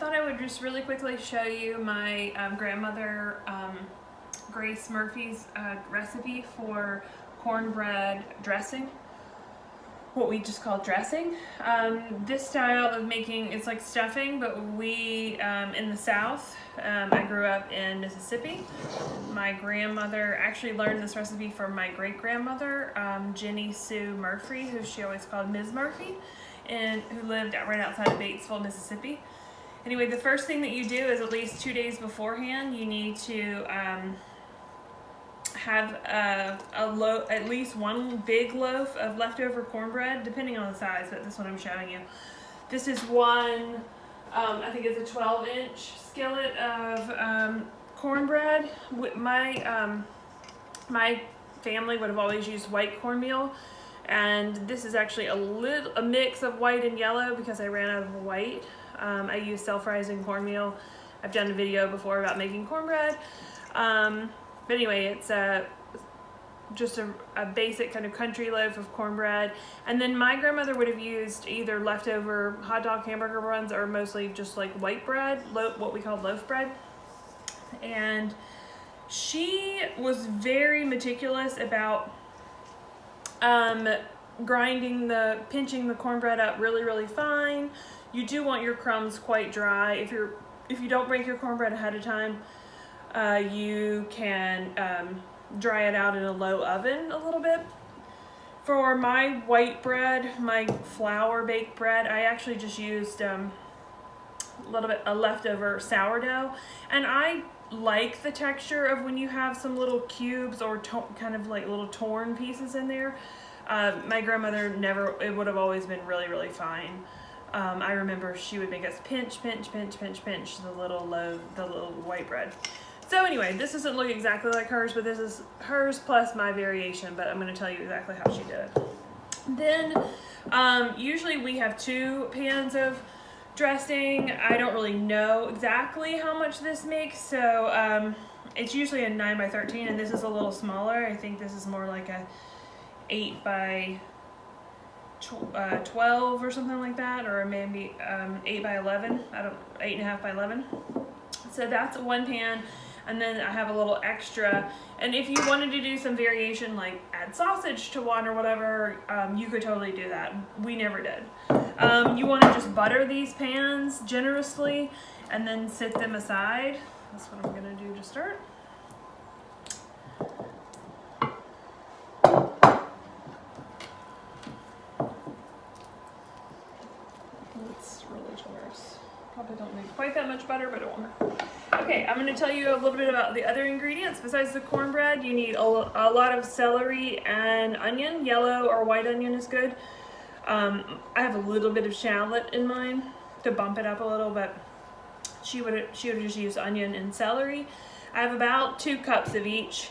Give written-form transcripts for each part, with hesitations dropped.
thought I would just really quickly show you my grandmother Grace Murphy's recipe for cornbread dressing, what we just call dressing. This style of making, it's like stuffing, but we, in the South, I grew up in Mississippi. My grandmother actually learned this recipe from my great-grandmother, Jenny Sue Murphy, who she always called Ms. Murphy, and who lived right outside of Batesville, Mississippi. Anyway, the first thing that you do is at least 2 days beforehand, you need to have at least one big loaf of leftover cornbread, depending on the size, but this one I'm showing you. This is one, I think it's a 12-inch skillet of cornbread. My family would have always used white cornmeal, and this is actually a mix of white and yellow because I ran out of white. I use self-rising cornmeal. I've done a video before about making cornbread. But anyway, it's just a basic kind of country loaf of cornbread. And then my grandmother would have used either leftover hot dog hamburger buns or mostly just like white bread, what we call loaf bread. And she was very meticulous about pinching the cornbread up really, really fine. You do want your crumbs quite dry. If you don't break your cornbread ahead of time, you can dry it out in a low oven a little bit. For my white bread, my flour baked bread, I actually just used a little bit of leftover sourdough, and I like the texture of when you have some little cubes or kind of like little torn pieces in there. My grandmother it would have always been really, really fine. I remember she would make us pinch the little white bread. So anyway, this doesn't look exactly like hers, but this is hers plus my variation, but I'm going to tell you exactly how she did it. Then, usually we have 2 pans of dressing. I don't really know exactly how much this makes, so it's usually a 9 by 13, and this is a little smaller. I think this is more like a 8 by 12 or something like that, or maybe 8 by 11. 8.5 by 11. So that's one pan, and then I have a little extra. And if you wanted to do some variation, like add sausage to one or whatever, you could totally do that. We never did. You want to just butter these pans generously and then sit them aside. That's what I'm going to do to start. It's really generous. Probably don't need quite that much butter, but it won't hurt. Okay, I'm going to tell you a little bit about the other ingredients. Besides the cornbread, you need a lot of celery and onion. Yellow or white onion is good. I have a little bit of shallot in mine to bump it up a little, but she would just use onion and celery. I have about 2 cups of each.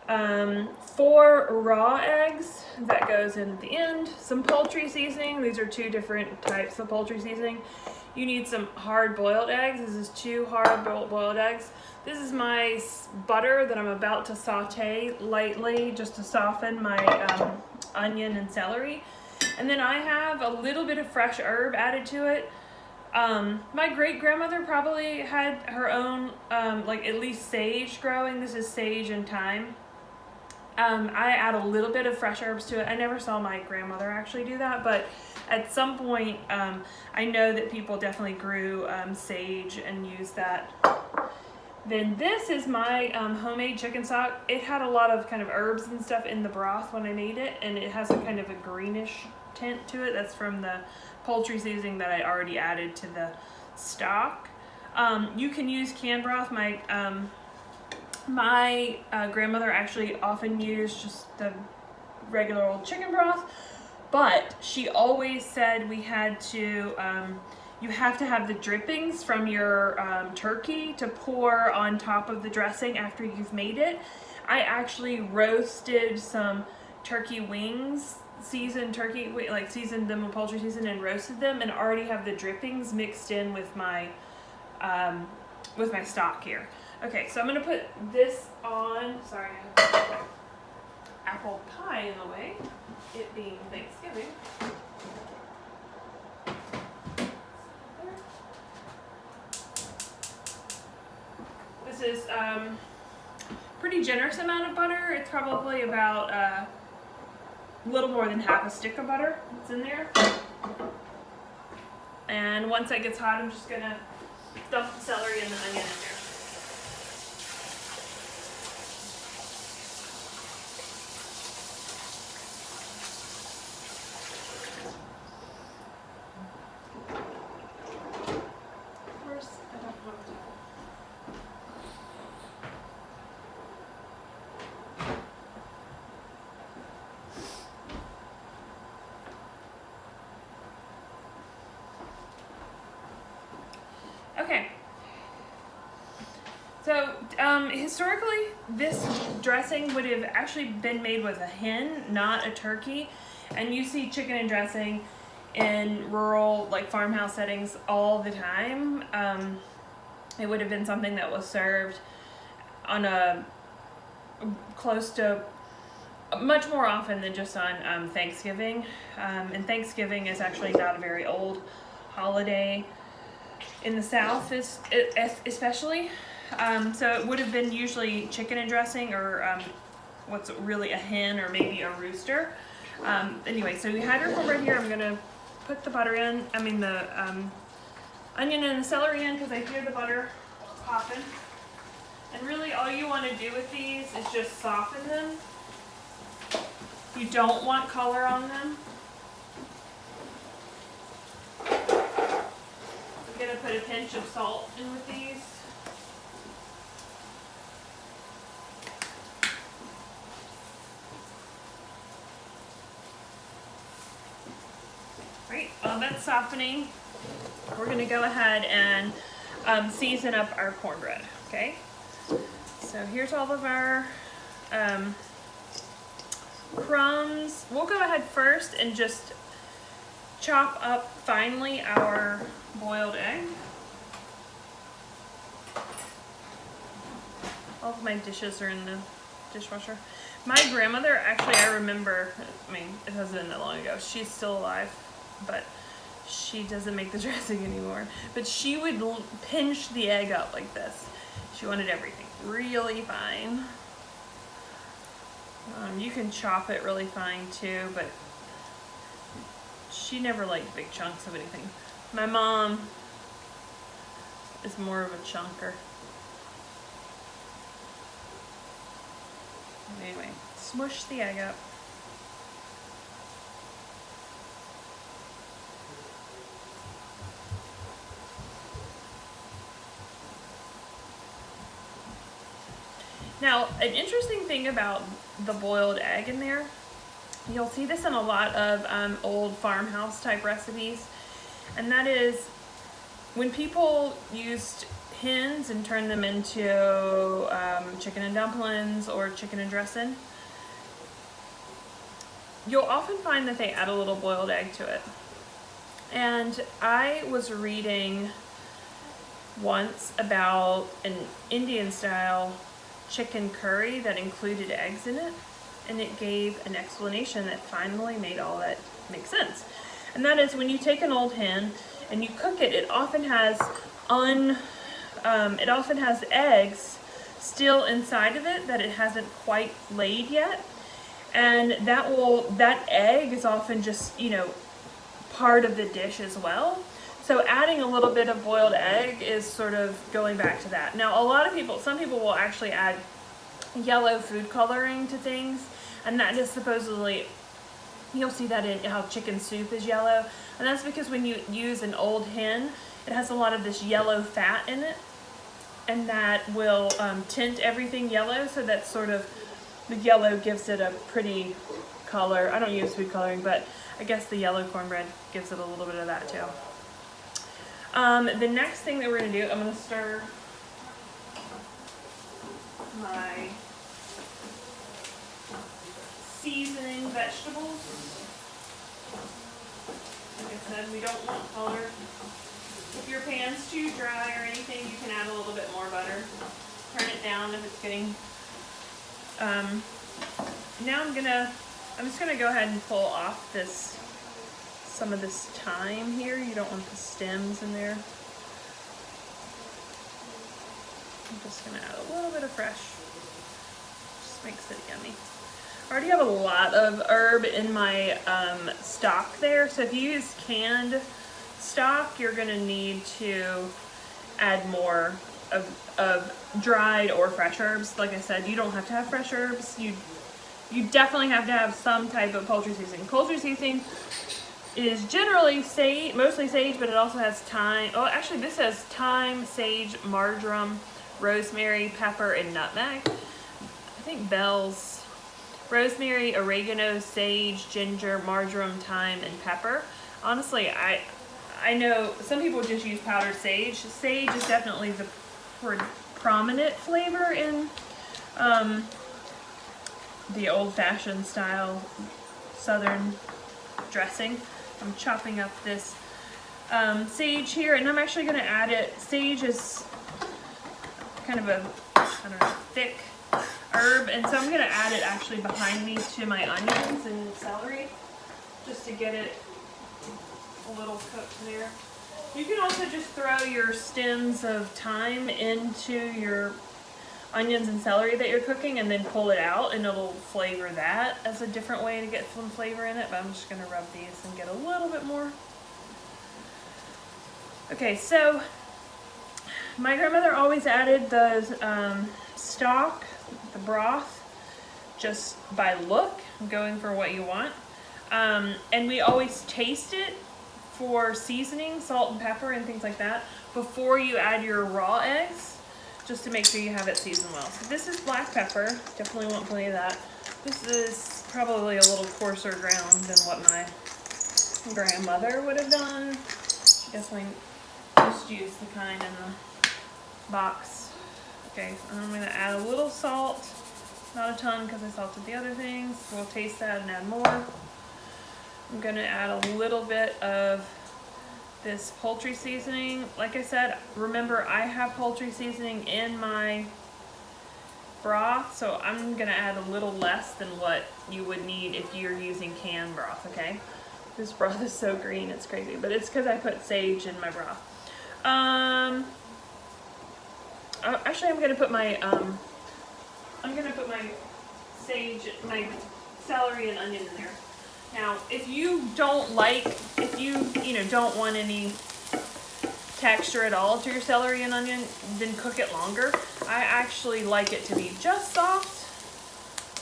4 raw eggs, that goes in at the end. Some poultry seasoning. These are 2 different types of poultry seasoning. You need some hard-boiled eggs. This is 2 hard-boiled eggs. This is my butter that I'm about to saute lightly just to soften my onion and celery. And then I have a little bit of fresh herb added to it. My great-grandmother probably had her own, like at least sage growing. This is sage and thyme. I add a little bit of fresh herbs to it. I never saw my grandmother actually do that, but at some point, I know that people definitely grew sage and used that. Then this is my homemade chicken stock. It had a lot of kind of herbs and stuff in the broth when I made it, and it has a kind of a greenish tint to it. That's from the poultry seasoning that I already added to the stock. You can use canned broth. My grandmother actually often used just the regular old chicken broth, but she always said we had to, you have to have the drippings from your turkey to pour on top of the dressing after you've made it. I actually roasted some turkey wings, seasoned them with poultry season and roasted them, and already have the drippings mixed in with my stock here. Okay, so I'm gonna put this on. Sorry, I have apple pie in the way, it being Thanksgiving. is pretty generous amount of butter. It's probably about a little more than half a stick of butter that's in there. And once that gets hot, I'm just gonna dump the celery and the onion in there. Okay, so historically this dressing would have actually been made with a hen, not a turkey, and you see chicken and dressing in rural, like farmhouse settings all the time. It would have been something that was served on a close to much more often than just on Thanksgiving, and Thanksgiving is actually not a very old holiday in the South, especially. So it would have been usually chicken and dressing, or what's really a hen, or maybe a rooster. Anyway, so we have your cornbread here. I'm gonna put the butter in, the onion and the celery in, because I hear the butter popping. And really all you want to do with these is just soften them. You don't want color on them. I'm gonna put a pinch of salt in with these. Right, while that's softening, we're gonna go ahead and season up our cornbread, okay? So here's all of our crumbs. We'll go ahead first and just chop up finely our boiled egg. All of my dishes are in the dishwasher. My grandmother, actually, I remember, it hasn't been that long ago. She's still alive, but she doesn't make the dressing anymore. But she would pinch the egg up like this. She wanted everything really fine. You can chop it really fine too, but she never liked big chunks of anything. My mom is more of a chunker. Anyway, smush the egg up. Now, an interesting thing about the boiled egg in there, you'll see this in a lot of old farmhouse type recipes, and that is when people used hens and turned them into chicken and dumplings or chicken and dressing, you'll often find that they add a little boiled egg to it. And I was reading once about an Indian style chicken curry that included eggs in it, and it gave an explanation that finally made all that make sense. And that is, when you take an old hen and you cook it, it often has eggs still inside of it that it hasn't quite laid yet, and that egg is often just part of the dish as well. So adding a little bit of boiled egg is sort of going back to that. Now, some people will actually add yellow food coloring to things, and that is supposedly, you'll see that in how chicken soup is yellow, and that's because when you use an old hen, it has a lot of this yellow fat in it, and that will tint everything yellow, so that sort of the yellow gives it a pretty color. I don't use food coloring, but I guess the yellow cornbread gives it a little bit of that too. The next thing that we're going to do, I'm going to stir my seasoning vegetables. Like I said, we don't want color. If your pan's too dry or anything, you can add a little bit more butter. Turn it down if it's getting... Now I'm just going to go ahead and pull off some of this thyme here. You don't want the stems in there. I'm just gonna add a little bit of fresh. Just makes it yummy. I already have a lot of herb in my stock there, so if you use canned stock, you're gonna need to add more of dried or fresh herbs. Like I said, you don't have to have fresh herbs. You definitely have to have some type of poultry seasoning. Poultry seasoning is generally sage, mostly sage, but it also has thyme. Oh, actually this says thyme, sage, marjoram, rosemary, pepper, and nutmeg. I think Bell's rosemary, oregano, sage, ginger, marjoram, thyme, and pepper. Honestly, I know some people just use powdered sage. Sage is definitely the prominent flavor in the old-fashioned style Southern dressing. I'm chopping up this sage here, and I'm actually going to add it. Sage is kind of a, I don't know, thick herb, and so I'm going to add it actually behind me to my onions and celery, just to get it a little cooked there. You can also just throw your stems of thyme into your onions and celery that you're cooking and then pull it out, and it'll flavor that as a different way to get some flavor in it, but I'm just going to rub these and get a little bit more. Okay, so my grandmother always added the stock, the broth, just by look, going for what you want, and we always taste it for seasoning, salt and pepper and things like that, before you add your raw eggs, just to make sure you have it seasoned well. So this is black pepper, definitely want plenty of that. This is probably a little coarser ground than what my grandmother would have done. She definitely just used the kind in the box. Okay, so I'm gonna add a little salt, not a ton because I salted the other things. We'll taste that and add more. I'm gonna add a little bit of this poultry seasoning. Like I said, remember I have poultry seasoning in my broth, so I'm gonna add a little less than what you would need if you're using canned broth, okay? This broth is so green, it's crazy, but it's because I put sage in my broth. Actually, I'm gonna put my sage, my celery and onion in there. Now, if you don't like, if you don't want any texture at all to your celery and onion, then cook it longer. I actually like it to be just soft.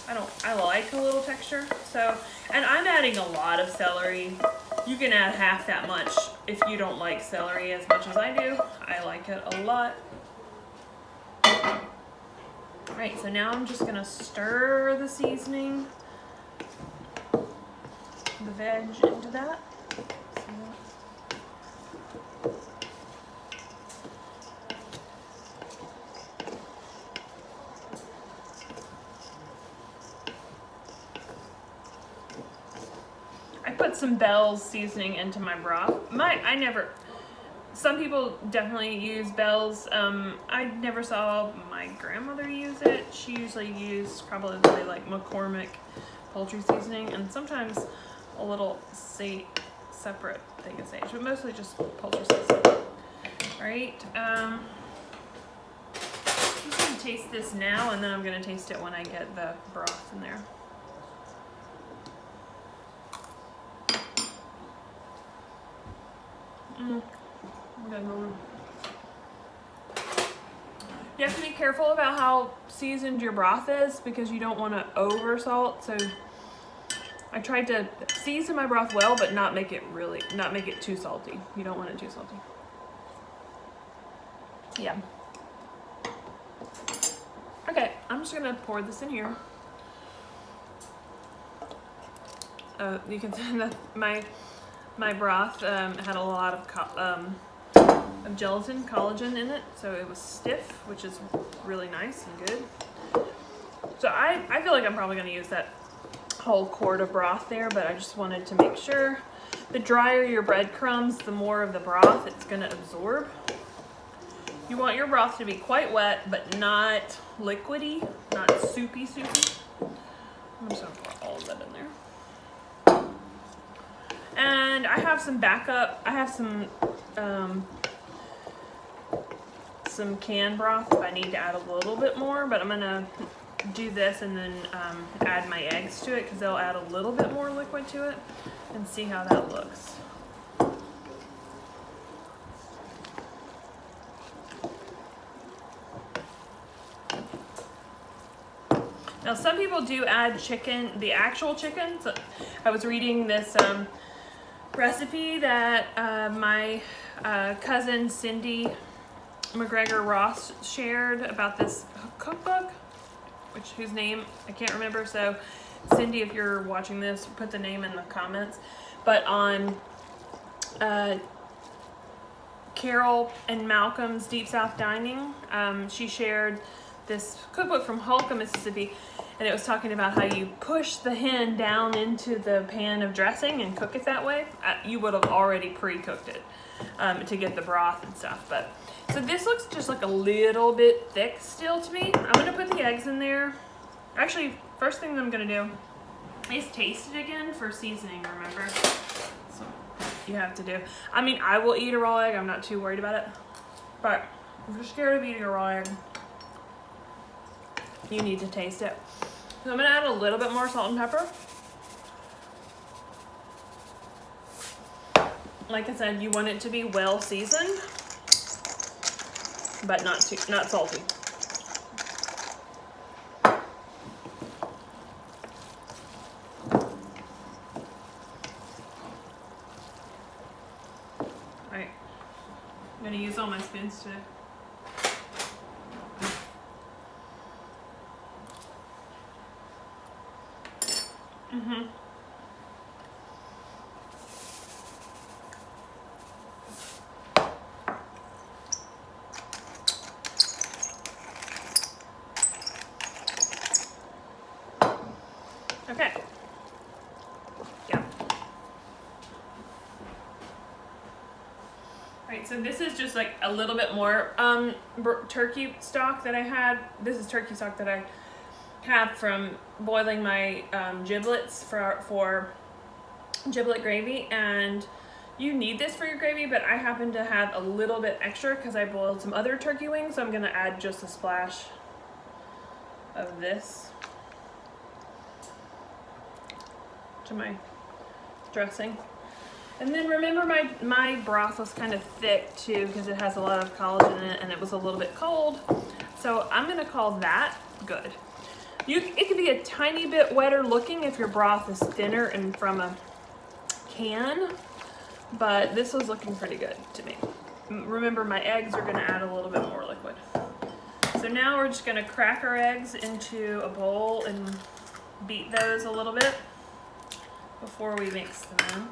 I like a little texture. So, and I'm adding a lot of celery. You can add half that much if you don't like celery as much as I do. I like it a lot. All right, so now I'm just gonna stir the seasoning, the veg into that. I put some Bell's seasoning into my broth. Some people definitely use Bell's. I never saw my grandmother use it. She usually used probably like McCormick poultry seasoning, and sometimes a little separate thing of sage, but mostly just poultry seasoning. All right, I'm gonna taste this now, and then I'm gonna taste it when I get the broth in there. You have to be careful about how seasoned your broth is because you don't want to over salt. So I tried to season my broth well, but not make it too salty. You don't want it too salty. Yeah. Okay, I'm just gonna pour this in here. You can see that my broth had a lot of gelatin, collagen in it, so it was stiff, which is really nice and good. So I feel like I'm probably going to use that whole quart of broth there, but I just wanted to make sure. The drier your breadcrumbs, the more of the broth it's going to absorb. You want your broth to be quite wet, but not liquidy, not soupy. I'm just going to pour all of that in there. And I have some backup. I have some some canned broth if I need to add a little bit more, but I'm gonna do this and then add my eggs to it because they'll add a little bit more liquid to it, and see how that looks. Now some people do add chicken, the actual chicken. So I was reading this recipe that my cousin Cindy McGregor Ross shared about this cookbook, whose name I can't remember. So Cindy, if you're watching this, put the name in the comments. But on Carol and Malcolm's Deep South Dining, she shared this cookbook from Holcomb, Mississippi, and it was talking about how you push the hen down into the pan of dressing and cook it that way. You would have already pre-cooked it to get the broth and stuff. But so this looks just like a little bit thick still to me. I'm gonna put the eggs in there. Actually, first thing that I'm gonna do is taste it again for seasoning, remember? So you have to do. I mean, I will eat a raw egg. I'm not too worried about it. But if you're scared of eating a raw egg, you need to taste it. So I'm gonna add a little bit more salt and pepper. Like I said, you want it to be well seasoned, but not salty. Alright, I'm gonna use all my spoons today. Okay. Yeah. Alright, so this is just like a little bit more turkey stock that I had. This is turkey stock that I have from boiling my giblets for giblet gravy, and you need this for your gravy, but I happen to have a little bit extra because I boiled some other turkey wings, so I'm going to add just a splash of this to my dressing. And then remember my broth was kind of thick too because it has a lot of collagen in it and it was a little bit cold, so I'm going to call that good. It could be a tiny bit wetter looking if your broth is thinner and from a can, but this was looking pretty good to me. Remember, my eggs are gonna add a little bit more liquid. So now we're just gonna crack our eggs into a bowl and beat those a little bit before we mix them in.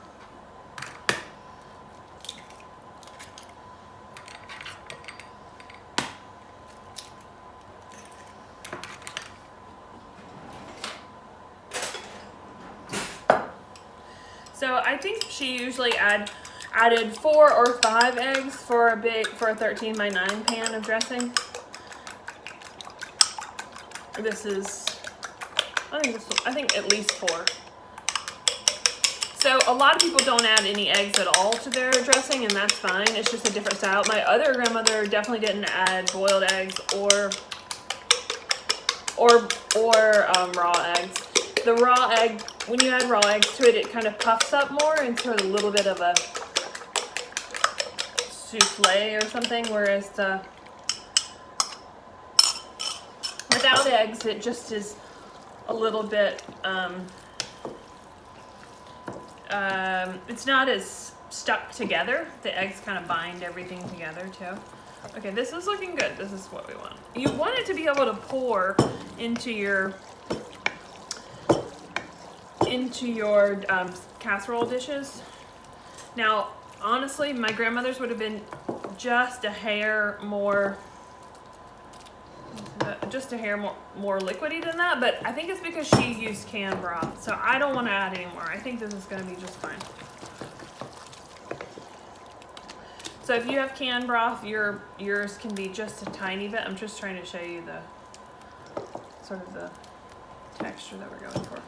So I think she usually added 4 or 5 eggs for a 13 by 9 pan of dressing. This is, I think at least 4. So a lot of people don't add any eggs at all to their dressing, and that's fine. It's just a different style. My other grandmother definitely didn't add boiled eggs or raw eggs. The raw egg, when you add raw eggs to it, it kind of puffs up more into a little bit of a souffle or something, whereas without eggs, it just is a little bit, it's not as stuck together. The eggs kind of bind everything together too. Okay, this is looking good. This is what we want. You want it to be able to pour into your casserole dishes. Now, honestly, my grandmother's would have been just a hair more liquidy than that, but I think it's because she used canned broth, so I don't want to add any more. I think this is going to be just fine. So if you have canned broth, yours can be just a tiny bit. I'm just trying to show you the sort of the texture that we're going for.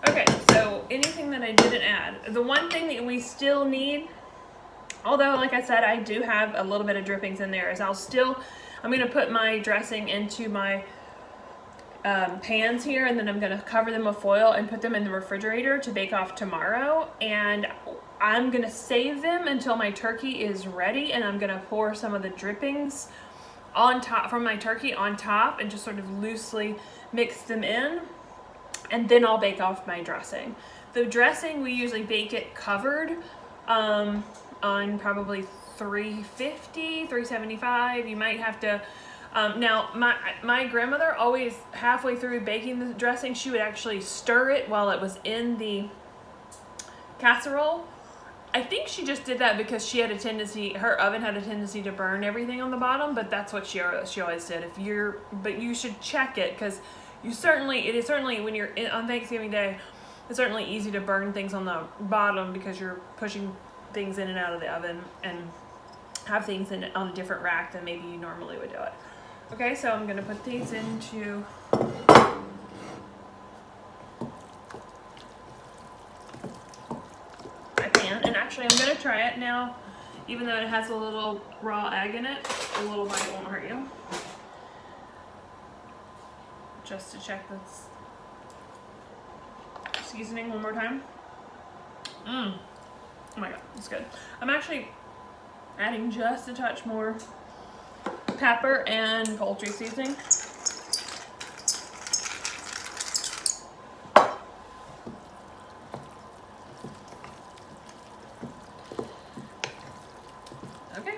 Okay, so anything that I didn't add. The one thing that we still need Although, like I said, I do have a little bit of drippings in there, as I'm gonna put my dressing into my pans here, and then I'm gonna cover them with foil and put them in the refrigerator to bake off tomorrow. And I'm gonna save them until my turkey is ready, and I'm gonna pour some of the drippings on top from my turkey on top and just sort of loosely mix them in, and then I'll bake off my dressing. The dressing, we usually bake it covered on probably 350, 375. You might have to now, my grandmother always, halfway through baking the dressing, she would actually stir it while it was in the casserole. I think she just did that because she had a tendency, her oven had a tendency to burn everything on the bottom, but that's what she always did. But you should check it, because it is certainly when you're on Thanksgiving Day, it's certainly easy to burn things on the bottom because you're pushing things in and out of the oven and have things on a different rack than maybe you normally would do it. Okay, so I'm gonna put these into my pan, and actually I'm gonna try it now, even though it has a little raw egg in it. A little bite won't hurt you. Just to check this seasoning one more time. Oh my god, it's good. I'm actually adding just a touch more pepper and poultry seasoning. Okay.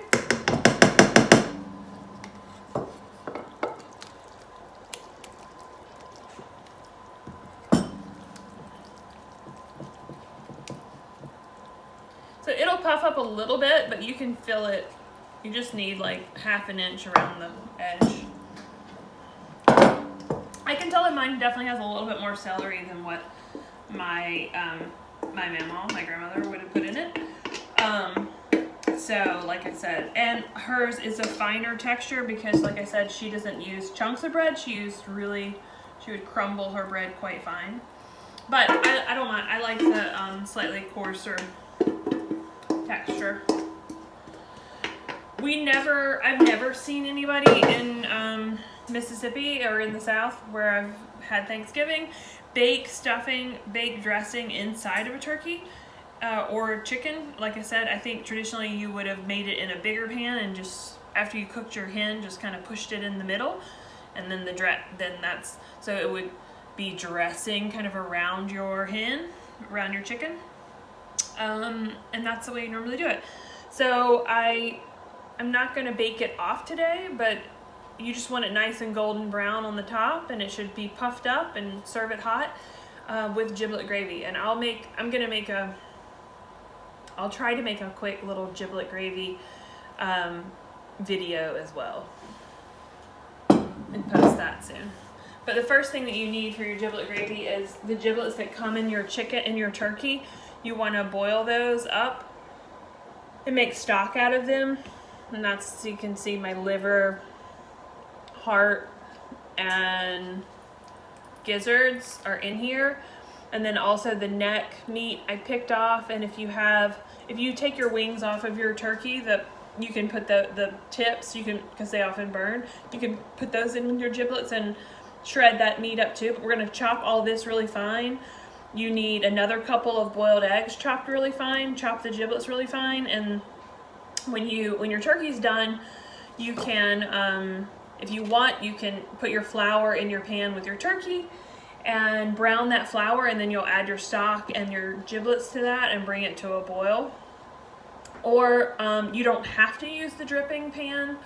So it'll puff up a little bit, but you can feel it. You just need like half an inch around the edge. I can tell that mine definitely has a little bit more celery than what my my grandmother would have put in it. So like I said, and hers is a finer texture because, like I said, she doesn't use chunks of bread. She would crumble her bread quite fine. But I don't mind. I like the slightly coarser texture. I've never seen anybody in Mississippi or in the South where I've had Thanksgiving bake dressing inside of a turkey or chicken. Like I said, I think traditionally you would have made it in a bigger pan and just after you cooked your hen, just kind of pushed it in the middle, and then so it would be dressing kind of around your hen, around your chicken, and that's the way you normally do it. So I'm not going to bake it off today, but you just want it nice and golden brown on the top, and it should be puffed up, and serve it hot with giblet gravy. And I'll try to make a quick little giblet gravy video as well and post that soon. But the first thing that you need for your giblet gravy is the giblets that come in your chicken and your turkey. You want to boil those up and make stock out of them. And that's, so you can see my liver, heart, and gizzards are in here. And then also the neck meat I picked off. And if you take your wings off of your turkey, you can put the tips, because they often burn, you can put those in your giblets and shred that meat up too. But we're gonna chop all this really fine. You need another couple of boiled eggs chopped really fine, chop the giblets really fine, and when your turkey's done, you can, if you want, you can put your flour in your pan with your turkey and brown that flour, and then you'll add your stock and your giblets to that and bring it to a boil. Or you don't have to use the dripping pan.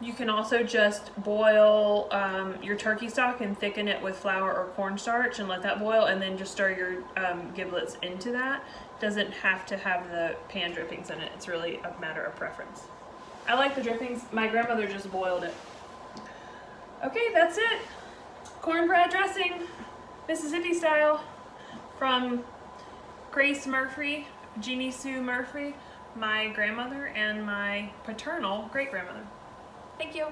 You can also just boil your turkey stock and thicken it with flour or cornstarch and let that boil, and then just stir your giblets into that. Doesn't have to have the pan drippings in it. It's really a matter of preference. I like the drippings. My grandmother just boiled it. Okay, that's it. Cornbread dressing, Mississippi style, from Grace Murphy, Jeannie Sue Murphy, my grandmother and my paternal great grandmother. Thank you.